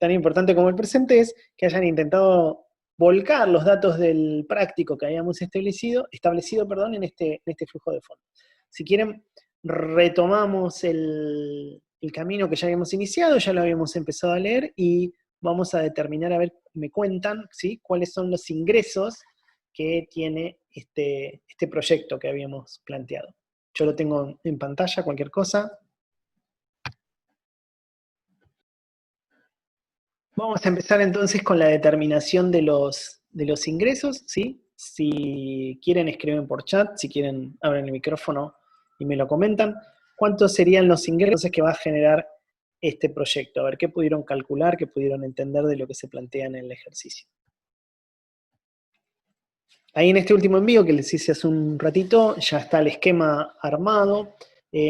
tan importante como el presente es que hayan intentado volcar los datos del práctico que habíamos establecido en este flujo de fondo. Si quieren, retomamos el camino que ya habíamos iniciado, ya lo habíamos empezado a leer y vamos a determinar, a ver, me cuentan, ¿sí?, cuáles son los ingresos que tiene este proyecto que habíamos planteado. Yo lo tengo en pantalla, cualquier cosa. Vamos a empezar entonces con la determinación de los ingresos, ¿sí? Si quieren escriben por chat, si quieren abren el micrófono y me lo comentan. ¿Cuántos serían los ingresos que va a generar este proyecto? A ver, ¿qué pudieron calcular, qué pudieron entender de lo que se plantea en el ejercicio? Ahí en este último envío que les hice hace un ratito, ya está el esquema armado.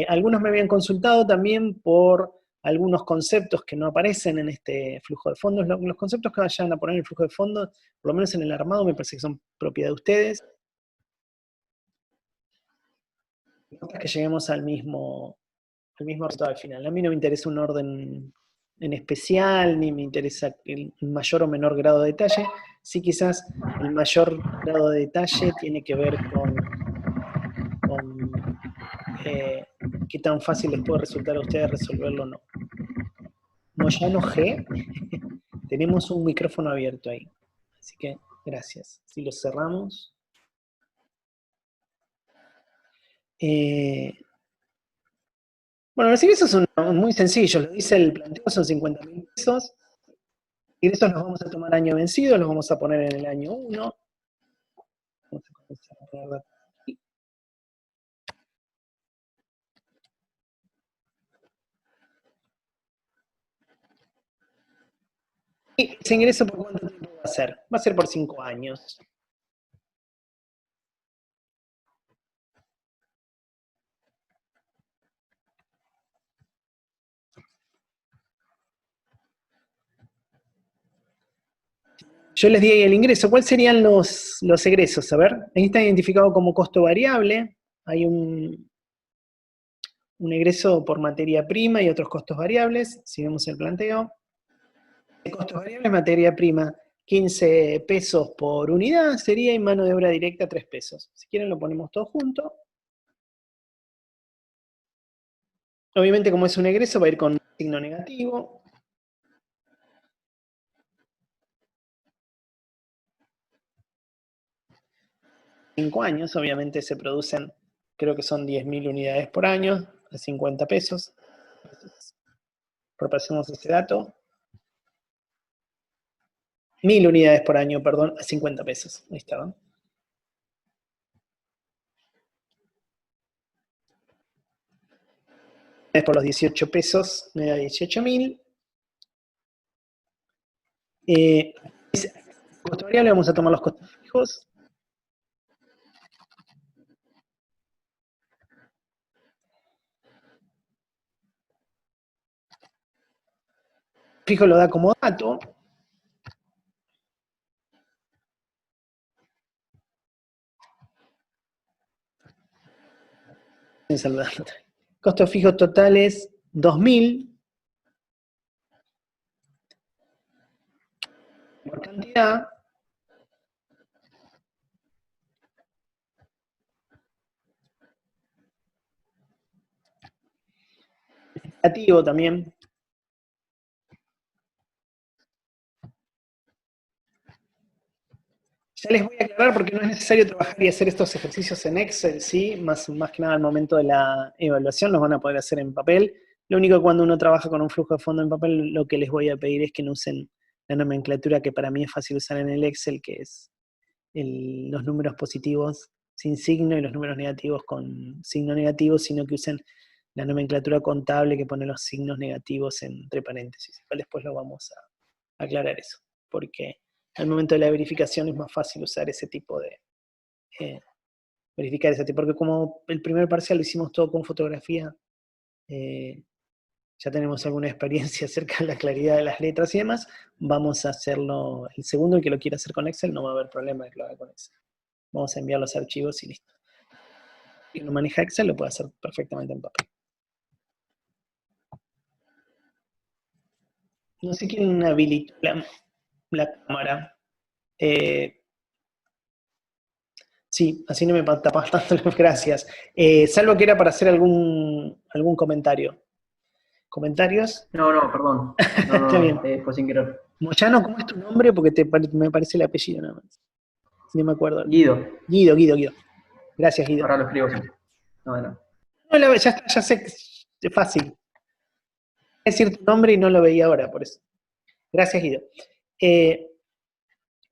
Algunos me habían consultado también por algunos conceptos que no aparecen en este flujo de fondos. Los conceptos que vayan a poner en el flujo de fondos, por lo menos en el armado, me parece que son propiedad de ustedes. Que lleguemos al mismo resultado al final. A mí no me interesa un orden en especial, ni me interesa el mayor o menor grado de detalle. Sí, quizás el mayor grado de detalle tiene que ver con qué tan fácil les puede resultar a ustedes resolverlo o no. Moyano G, tenemos un micrófono abierto ahí. Así que, gracias. Si lo cerramos. Bueno, los ingresos son muy sencillos. Lo dice el planteo, son 50.000 pesos. Ingresos los vamos a tomar año vencido, los vamos a poner en el año 1. Vamos a comenzar a poner datos aquí. ¿Y ese ingreso por cuánto tiempo va a ser? Va a ser por 5 años. Yo les di ahí el ingreso. ¿Cuáles serían los egresos? A ver, ahí está identificado como costo variable. Hay un egreso por materia prima y otros costos variables. Si vemos el planteo. Costos variables, materia prima, 15 pesos por unidad sería, y mano de obra directa, 3 pesos. Si quieren lo ponemos todo junto. Obviamente, como es un egreso, va a ir con signo negativo. En 5 años, obviamente, se producen, creo que son 10.000 unidades por año, a 50 pesos. Repasemos ese dato. 1.000 unidades por año, perdón, a 50 pesos. Ahí está. Por los 18 pesos, me da 18.000. Costo variable, vamos a tomar los costos fijos. Fijo lo da como dato. Costos fijos totales 2.000. Por cantidad. Negativo también. Ya les voy a aclarar porque no es necesario trabajar y hacer estos ejercicios en Excel, ¿sí? Más que nada al momento de la evaluación los van a poder hacer en papel. Lo único que cuando uno trabaja con un flujo de fondo en papel, lo que les voy a pedir es que no usen la nomenclatura que para mí es fácil usar en el Excel, que es los números positivos sin signo y los números negativos con signo negativo, sino que usen la nomenclatura contable que pone los signos negativos entre paréntesis. Después lo vamos a aclarar eso, porque al momento de la verificación es más fácil usar ese tipo de... verificar ese tipo, porque como el primer parcial lo hicimos todo con fotografía, ya tenemos alguna experiencia acerca de la claridad de las letras y demás, vamos a hacerlo, el segundo, el que lo quiera hacer con Excel, no va a haber problema de que lo haga con Excel. Vamos a enviar los archivos y listo. Si no maneja Excel, lo puede hacer perfectamente en papel. No sé quién habilitó la cámara. Sí, así no me tapas tanto las gracias. Salvo que era para hacer algún comentario. ¿Comentarios? No, no, perdón. No, Está no, bien. no, fue sin querer. Moyano, ¿cómo es tu nombre? Porque me parece el apellido nada más. Si no me acuerdo. Guido, Guido. Gracias, Guido. ahora lo escribo. No, no. No, ya está, ya sé que es fácil. Es decir tu nombre y no lo veía ahora, por eso. Gracias, Guido. Eh,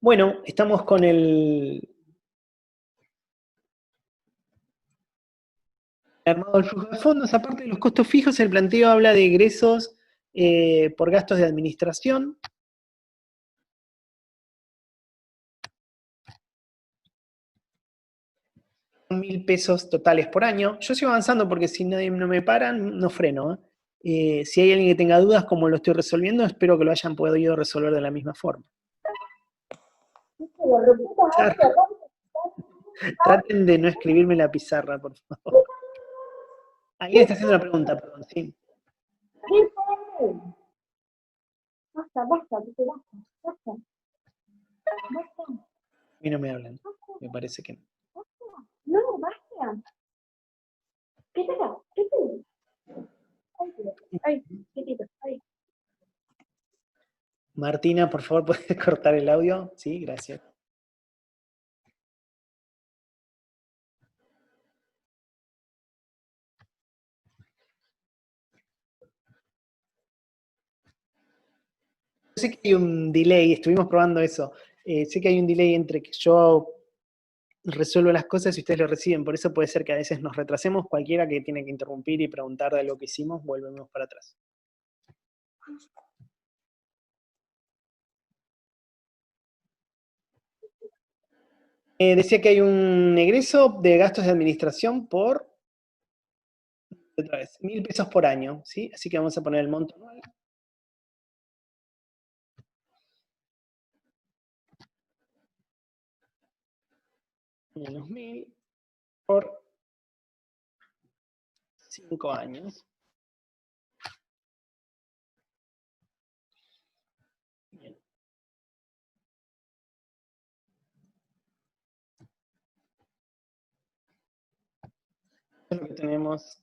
bueno, estamos con el armado del flujo de fondos. Aparte de los costos fijos, el planteo habla de egresos por gastos de administración. $1.000 totales por año. Yo sigo avanzando porque si nadie no me paran, no freno. Si hay alguien que tenga dudas cómo lo estoy resolviendo, espero que lo hayan podido resolver de la misma forma. Traten de no escribirme en la pizarra, por favor. Alguien está haciendo una pregunta, perdón, sí. Basta, basta, basta. A mí no me hablan, me parece que no. No, basta. ¿Qué te da? ¿Qué te da? Ay, quietito, ay. Martina, por favor, ¿puedes cortar el audio? Sí, gracias. Sé que hay un delay, estuvimos probando eso. Sé que hay un delay entre que yo resuelvo las cosas y ustedes lo reciben, por eso puede ser que a veces nos retrasemos. Cualquiera que tiene que interrumpir y preguntar de lo que hicimos, volvemos para atrás. Decía que hay un egreso de gastos de administración por, otra vez, $1.000 por año, ¿sí? Así que vamos a poner el monto anual. Menos 1.000 por 5 años. Bien. Esto es lo que tenemos.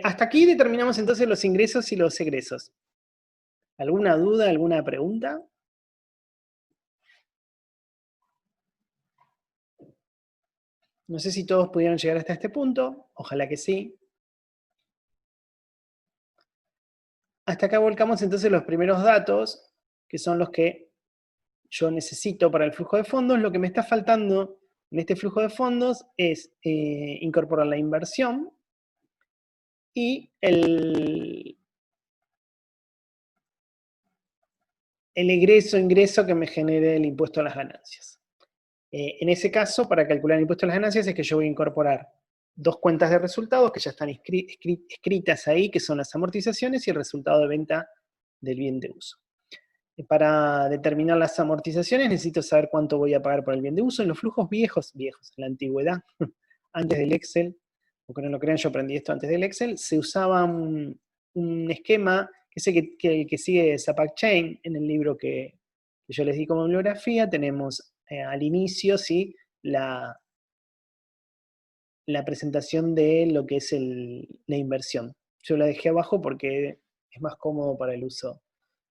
Hasta aquí determinamos entonces los ingresos y los egresos. ¿Alguna duda, alguna pregunta? No sé si todos pudieron llegar hasta este punto, ojalá que sí. Hasta acá volcamos entonces los primeros datos, que son los que yo necesito para el flujo de fondos. Lo que me está faltando en este flujo de fondos es incorporar la inversión y el ingreso que me genere el impuesto a las ganancias. En ese caso, para calcular el impuesto a las ganancias es que yo voy a incorporar dos cuentas de resultados que ya están escritas ahí, que son las amortizaciones y el resultado de venta del bien de uso. Para determinar las amortizaciones necesito saber cuánto voy a pagar por el bien de uso. En los flujos viejos, en la antigüedad, antes del Excel, aunque no lo crean, yo aprendí esto antes del Excel, se usaba un esquema que sé que sigue Zapak Chain en el libro que yo les di como bibliografía. Tenemos al inicio, ¿sí? la presentación de lo que es la inversión. Yo la dejé abajo porque es más cómodo para el uso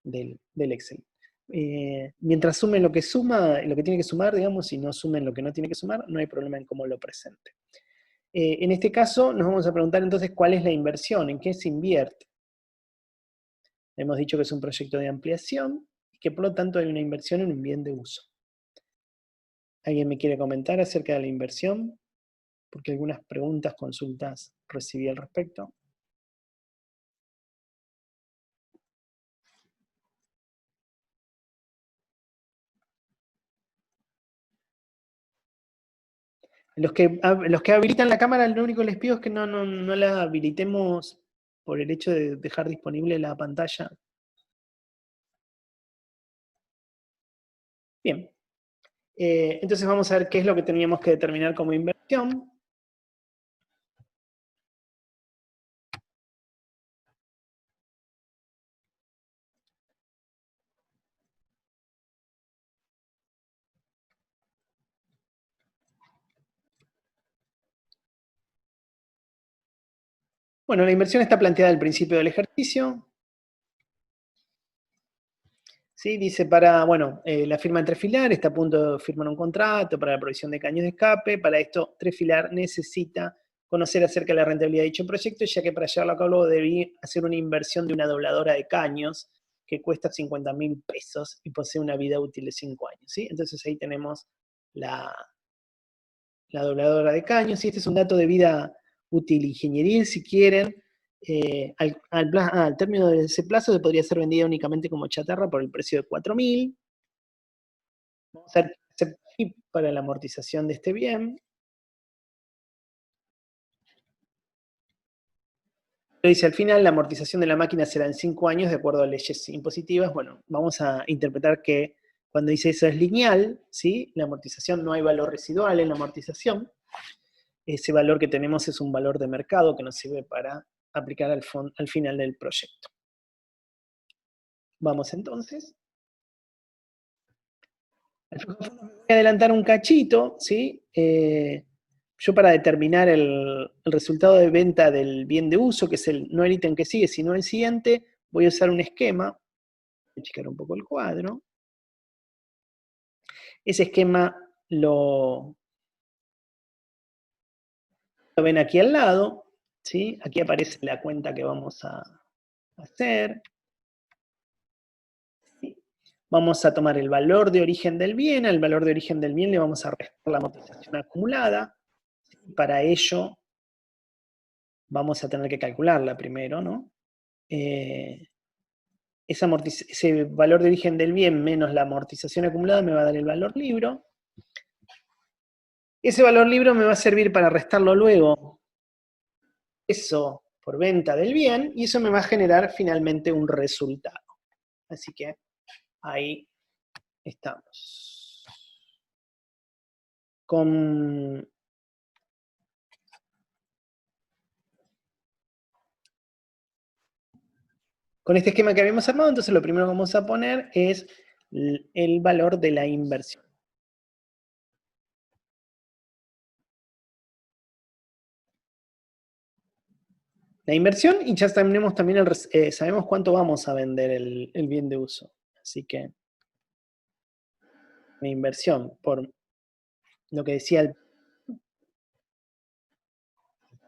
del Excel. Mientras sumen lo que suma, lo que tiene que sumar, digamos, y no sumen lo que no tiene que sumar, no hay problema en cómo lo presente. En este caso, nos vamos a preguntar entonces cuál es la inversión, en qué se invierte. Hemos dicho que es un proyecto de ampliación y que por lo tanto hay una inversión en un bien de uso. ¿Alguien me quiere comentar acerca de la inversión? Porque algunas preguntas, consultas recibí al respecto. Los que habilitan la cámara, lo único que les pido es que no la habilitemos por el hecho de dejar disponible la pantalla. Bien. Entonces vamos a ver qué es lo que teníamos que determinar como inversión. Bueno, la inversión está planteada al principio del ejercicio. ¿Sí? Dice bueno, la firma en Trefilar está a punto de firmar un contrato para la provisión de caños de escape. Para esto, Trefilar necesita conocer acerca de la rentabilidad de dicho proyecto, ya que para llevarlo a cabo debí hacer una inversión de una dobladora de caños que cuesta 50.000 pesos y posee una vida útil de 5 años. ¿Sí? Entonces ahí tenemos la dobladora de caños, y este es un dato de vida útil ingenieril, si quieren. Al término de ese plazo se podría ser vendida únicamente como chatarra por el precio de 4.000. Vamos a hacer FIP para la amortización de este bien. Dice, al final la amortización de la máquina será en 5 años de acuerdo a leyes impositivas. Bueno, vamos a interpretar que cuando dice eso es lineal, ¿sí? La amortización, no hay valor residual en la amortización. Ese valor que tenemos es un valor de mercado que nos sirve para aplicar al final del proyecto. Vamos entonces. Voy a adelantar un cachito, ¿sí? Yo para determinar el resultado de venta del bien de uso, que es no el ítem que sigue, sino el siguiente, voy a usar un esquema. Voy a achicar un poco el cuadro. Ese esquema lo ven aquí al lado, ¿sí? Aquí aparece la cuenta que vamos a hacer. Vamos a tomar el valor de origen del bien, al valor de origen del bien le vamos a restar la amortización acumulada. Para ello vamos a tener que calcularla primero, ¿no? Ese valor de origen del bien menos la amortización acumulada me va a dar el valor libro. Ese valor libro me va a servir para restarlo luego, eso por venta del bien, y eso me va a generar finalmente un resultado. Así que ahí estamos. Con este esquema que habíamos armado, entonces lo primero que vamos a poner es el valor de la inversión. La inversión, y ya tenemos también sabemos cuánto vamos a vender el bien de uso. Así que la inversión por lo que decía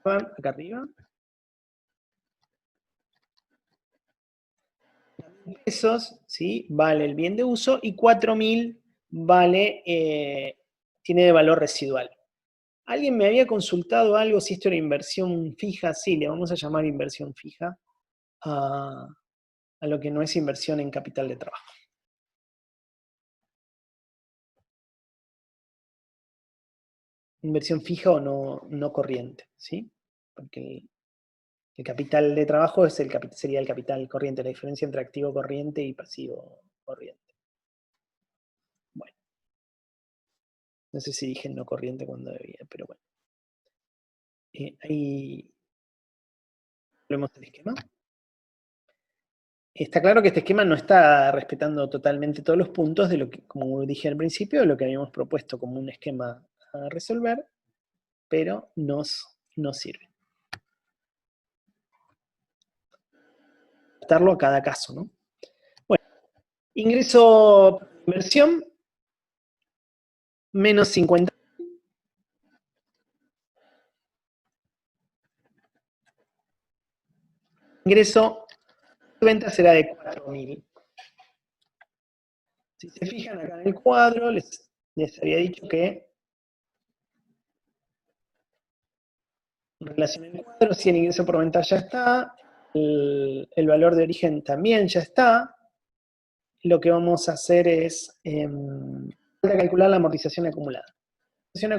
acá arriba. Pesos, ¿sí? Vale el bien de uso, y 4.000 vale, tiene de valor residual. ¿Alguien me había consultado algo si esto era inversión fija? Sí, le vamos a llamar inversión fija a lo que no es inversión en capital de trabajo. Inversión fija o no corriente, ¿sí? Porque el capital de trabajo sería el capital corriente, la diferencia entre activo corriente y pasivo corriente. Bueno. No sé si dije no corriente cuando debía, pero bueno. Ahí volvemos al esquema. Está claro que este esquema no está respetando totalmente todos los puntos de lo que, como dije al principio, de lo que habíamos propuesto como un esquema a resolver, pero nos sirve. Adaptarlo a cada caso, ¿no? Bueno, ingreso inversión, menos 50. Ingreso de venta será de 4.000. Si se fijan acá en el cuadro, les había dicho que en relación al cuadro, si el ingreso por venta ya está, el valor de origen también ya está. Lo que vamos a hacer es calcular la amortización acumulada. La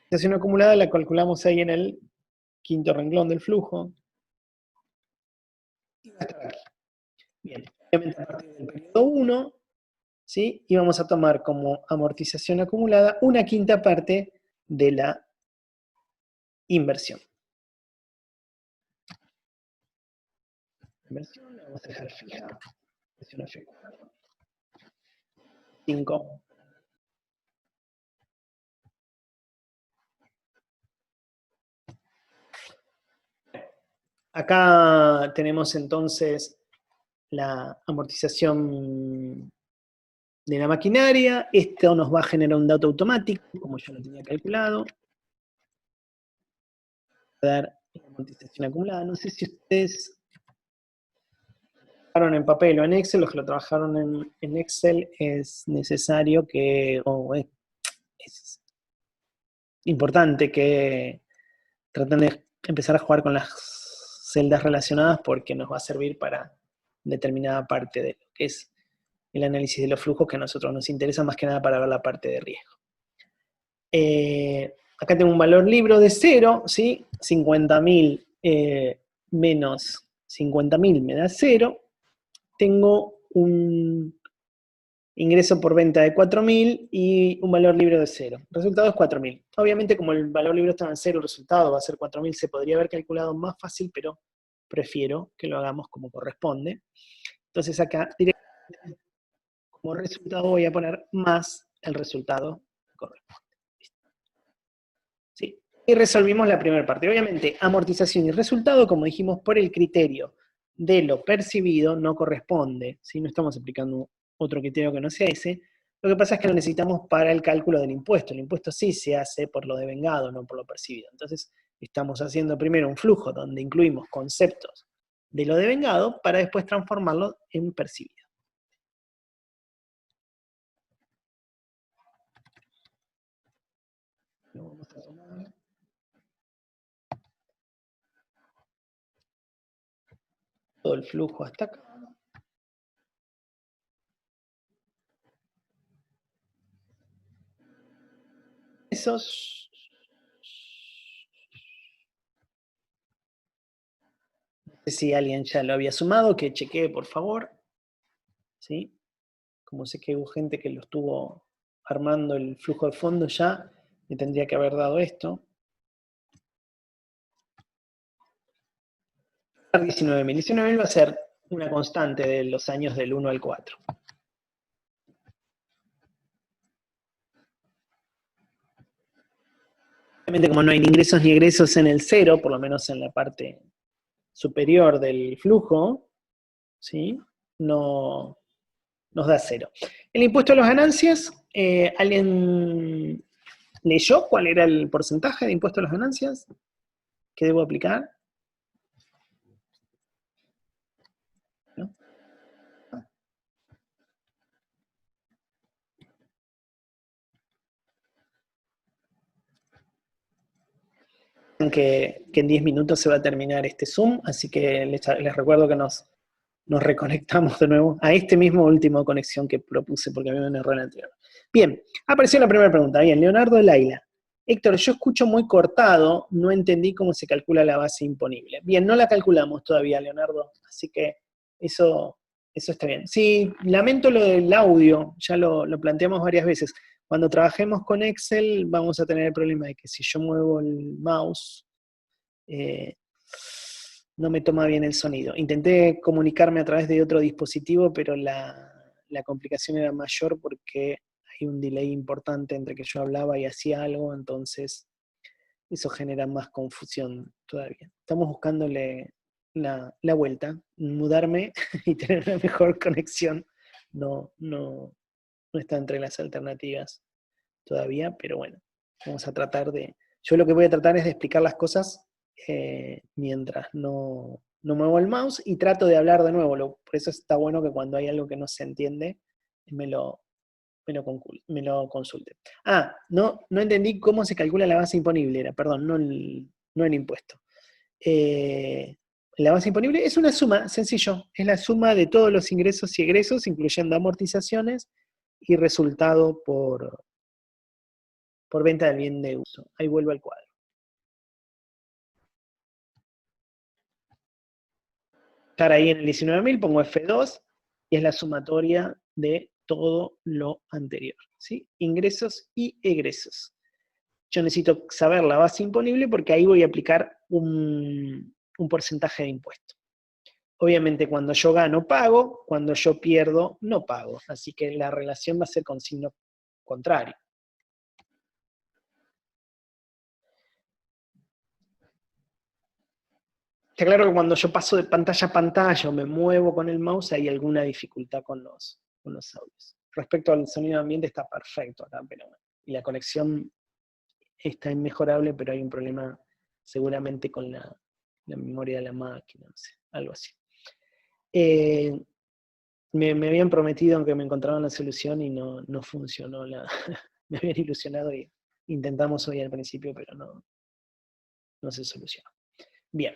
amortización acumulada la calculamos ahí en el quinto renglón del flujo. Y va a estar aquí. Bien, obviamente a partir del periodo 1, ¿sí? Y vamos a tomar como amortización acumulada una quinta parte de la inversión. Inversión la vamos a dejar fija. Inversión efectiva. 5. Acá tenemos entonces la amortización de la maquinaria. Esto nos va a generar un dato automático, como yo lo tenía calculado. Va a dar amortización acumulada. No sé si ustedes trabajaron en papel o en Excel. Los que lo trabajaron en Excel es necesario que, es importante que traten de empezar a jugar con las celdas relacionadas porque nos va a servir para determinada parte de lo que es el análisis de los flujos que a nosotros nos interesa más que nada para ver la parte de riesgo. Acá tengo un valor libro de 0, ¿sí? 50.000 menos 50.000 me da 0. Tengo un ingreso por venta de 4.000 y un valor libre de 0. El resultado es 4.000. Obviamente, como el valor libre está en 0, el resultado va a ser 4.000, se podría haber calculado más fácil, pero prefiero que lo hagamos como corresponde. Entonces acá, directamente, como resultado voy a poner más el resultado que corresponde. ¿Sí? Y resolvimos la primera parte. Obviamente, amortización y resultado, como dijimos, por el criterio de lo percibido, no corresponde. ¿Sí? No estamos aplicando otro criterio que no sea ese. Lo que pasa es que lo necesitamos para el cálculo del impuesto. El impuesto sí se hace por lo devengado, no por lo percibido. Entonces, estamos haciendo primero un flujo donde incluimos conceptos de lo devengado para después transformarlo en percibido. Lo vamos a tomar. Todo el flujo hasta acá. Esos. No sé si alguien ya lo había sumado, que chequee por favor. ¿Sí? Como sé que hubo gente que lo estuvo armando el flujo de fondo ya, me tendría que haber dado esto. 19.000. 19.000 va a ser una constante de los años del 1 al 4. Obviamente, como no hay ni ingresos ni egresos en el 0, por lo menos en la parte superior del flujo, ¿sí? No nos da 0. El impuesto a las ganancias, ¿alguien leyó cuál era el porcentaje de impuesto a las ganancias que debo aplicar? ¿No? Que en 10 minutos se va a terminar este Zoom, así que les recuerdo que nos reconectamos de nuevo a este mismo último conexión que propuse porque había un error en el anterior. Bien, apareció la primera pregunta. Bien, Leonardo Laila. Héctor, yo escucho muy cortado, no entendí cómo se calcula la base imponible. Bien, no la calculamos todavía, Leonardo, así que eso está bien. Sí, lamento lo del audio, ya lo planteamos varias veces. Cuando trabajemos con Excel vamos a tener el problema de que si yo muevo el mouse, no me toma bien el sonido. Intenté comunicarme a través de otro dispositivo, pero la complicación era mayor porque hay un delay importante entre que yo hablaba y hacía algo, entonces eso genera más confusión todavía. Estamos buscándole la vuelta, mudarme y tener una mejor conexión. No está entre las alternativas todavía, pero bueno, vamos a tratar de... Yo lo que voy a tratar es de explicar las cosas mientras no muevo el mouse y trato de hablar de nuevo. Por eso está bueno que cuando hay algo que no se entiende, me lo consulte. No entendí cómo se calcula la base imponible, perdón, no el impuesto. La base imponible es una suma, sencillo, es la suma de todos los ingresos y egresos, incluyendo amortizaciones y resultado por venta del bien de uso. Ahí vuelvo al cuadro. Estar ahí en el 19.000, pongo F2 y es la sumatoria de todo lo anterior, ¿sí? Ingresos y egresos. Yo necesito saber la base imponible porque ahí voy a aplicar un porcentaje de impuesto. Obviamente cuando yo gano pago, cuando yo pierdo no pago, así que la relación va a ser con signo contrario. Está claro que cuando yo paso de pantalla a pantalla o me muevo con el mouse hay alguna dificultad con los audios. Respecto al sonido ambiente está perfecto acá, pero bueno. Y la conexión está inmejorable, pero hay un problema seguramente con la memoria de la máquina, no sé, algo así. Me habían prometido que me encontraban la solución y no funcionó. Me habían ilusionado y intentamos hoy al principio, pero no se solucionó. Bien.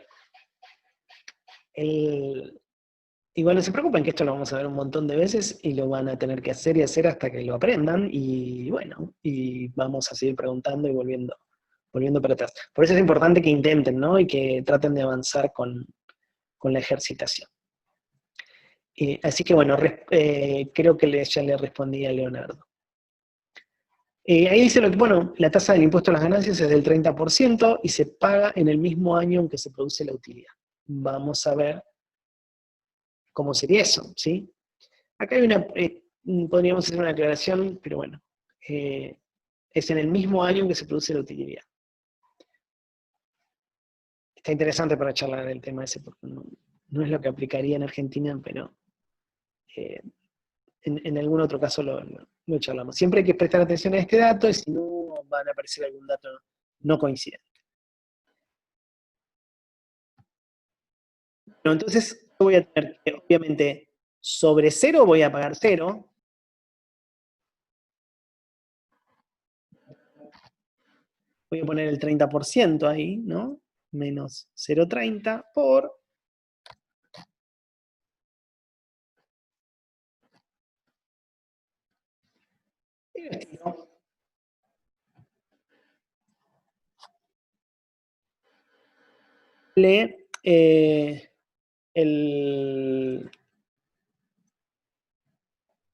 Igual no se preocupen que esto lo vamos a ver un montón de veces y lo van a tener que hacer y hacer hasta que lo aprendan y bueno, y vamos a seguir preguntando y volviendo para atrás. Por eso es importante que intenten, ¿no? Y que traten de avanzar con la ejercitación. Así que bueno, creo que ya le respondí a Leonardo. Ahí dice, bueno, la tasa del impuesto a las ganancias es del 30% y se paga en el mismo año en que se produce la utilidad. Vamos a ver cómo sería eso, ¿sí? Acá hay podríamos hacer una aclaración, pero bueno, es en el mismo año en que se produce la utilidad. Está interesante para charlar el tema ese, porque no es lo que aplicaría en Argentina, pero en algún otro caso lo charlamos. Siempre hay que prestar atención a este dato, y si no, van a aparecer algún dato no coincidente. Bueno, entonces yo voy a tener que, obviamente, sobre 0 voy a pagar 0. Voy a poner el 30% ahí, ¿no? Menos 0,30 por...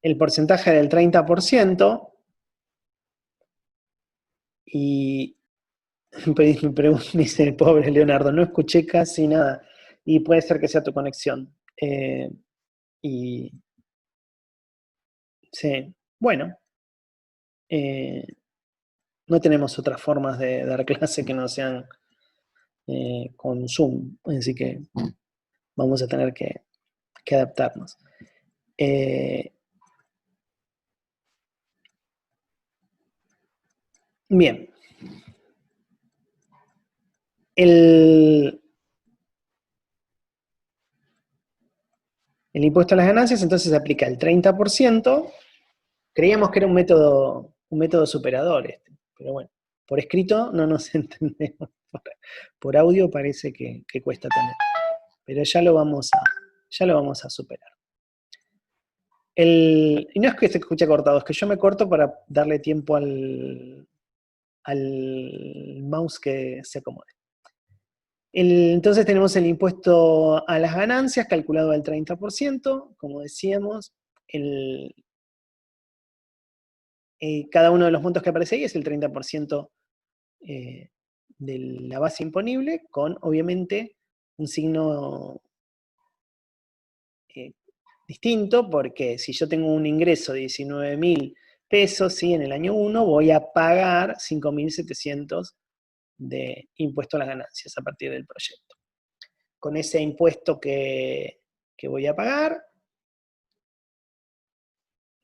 el porcentaje del 30% y me dice el pobre Leonardo, no escuché casi nada y puede ser que sea tu conexión. Y sí, bueno, no tenemos otras formas de dar clase que no sean con Zoom, así que vamos a tener que adaptarnos. Bien. El impuesto a las ganancias entonces se aplica el 30%. Creíamos que era un método superador pero bueno, por escrito no nos entendemos. Por audio parece que cuesta también. Pero ya lo vamos a superar. Y no es que se escuche cortado, es que yo me corto para darle tiempo al mouse que se acomode. Entonces tenemos el impuesto a las ganancias calculado al 30%, como decíamos, cada uno de los montos que aparece ahí es el 30% de la base imponible, con obviamente un signo distinto, porque si yo tengo un ingreso de 19.000 pesos, ¿sí? En el año 1 voy a pagar 5.700 de impuesto a las ganancias a partir del proyecto. Con ese impuesto que voy a pagar,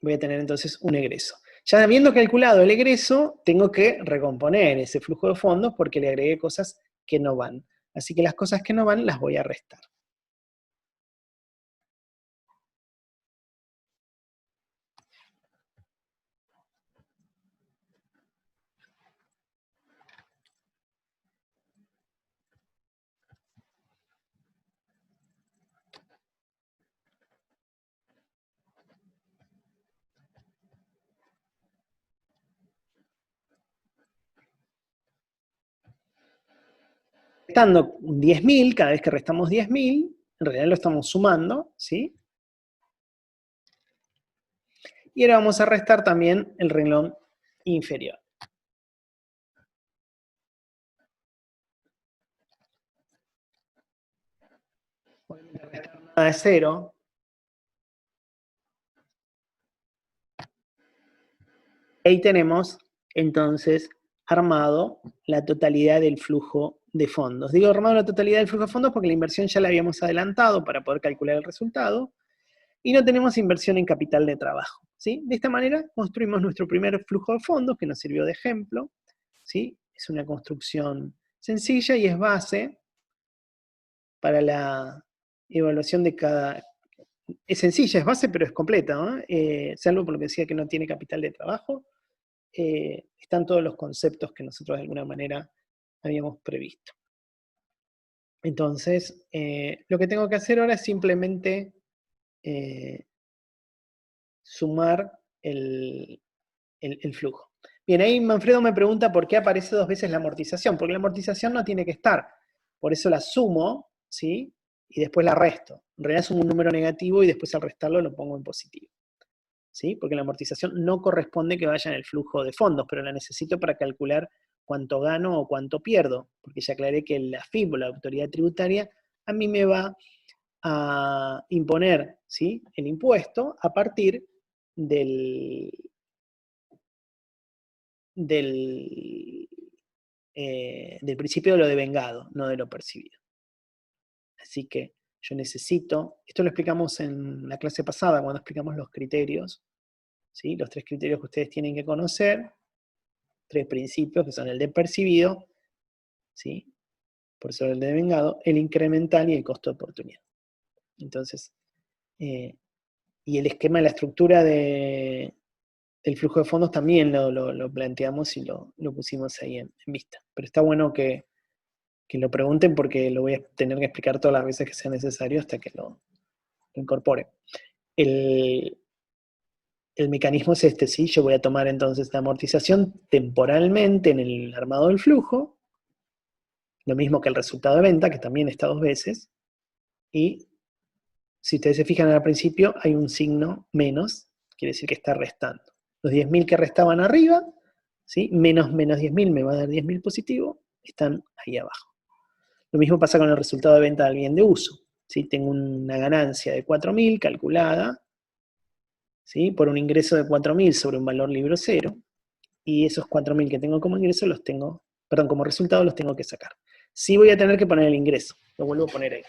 voy a tener entonces un egreso. Ya habiendo calculado el egreso, tengo que recomponer ese flujo de fondos porque le agregué cosas que no van. Así que las cosas que no van las voy a restar. Restando 10.000, cada vez que restamos 10.000, en realidad lo estamos sumando, ¿sí? Y ahora vamos a restar también el renglón inferior. Obviamente restar nada de 0. Ahí tenemos, entonces, armado la totalidad del flujo de fondos. Digo armado la totalidad del flujo de fondos porque la inversión ya la habíamos adelantado para poder calcular el resultado, y no tenemos inversión en capital de trabajo, ¿sí? De esta manera construimos nuestro primer flujo de fondos, que nos sirvió de ejemplo, ¿sí? Es una construcción sencilla y es base para la evaluación de cada... Es sencilla, es base, pero es completa, ¿no? Salvo por lo que decía que no tiene capital de trabajo, están todos los conceptos que nosotros de alguna manera habíamos previsto. Entonces, lo que tengo que hacer ahora es simplemente sumar el flujo. Bien, ahí Manfredo me pregunta por qué aparece 2 veces la amortización, porque la amortización no tiene que estar, por eso la sumo, ¿sí? Y después la resto. En realidad sumo un número negativo y después al restarlo lo pongo en positivo, ¿sí? Porque la amortización no corresponde que vaya en el flujo de fondos, pero la necesito para calcular cuánto gano o cuánto pierdo, porque ya aclaré que la FIP, la autoridad tributaria, a mí me va a imponer, ¿sí?, el impuesto a partir del principio de lo devengado, no de lo percibido. Así que yo necesito, esto lo explicamos en la clase pasada cuando explicamos los criterios, ¿sí? Los 3 criterios que ustedes tienen que conocer, 3 principios que son el de percibido, ¿sí?, por sobre el de devengado, el incremental y el costo de oportunidad. Entonces, y el esquema de la estructura del flujo de fondos también lo planteamos y lo pusimos ahí en vista. Pero está bueno que lo pregunten porque lo voy a tener que explicar todas las veces que sea necesario hasta que lo incorpore. El mecanismo es este, ¿sí? Yo voy a tomar entonces la amortización temporalmente en el armado del flujo, lo mismo que el resultado de venta, que también está 2 veces, y si ustedes se fijan al principio hay un signo menos, quiere decir que está restando. Los 10.000 que restaban arriba, ¿sí?, menos 10.000 me va a dar 10.000 positivo, están ahí abajo. Lo mismo pasa con el resultado de venta del bien de uso, ¿sí? Tengo una ganancia de 4.000 calculada, ¿sí?, por un ingreso de 4.000 sobre un valor libro 0, y esos 4.000 que tengo como ingreso como resultado los tengo que sacar. Sí voy a tener que poner el ingreso, lo vuelvo a poner ahí.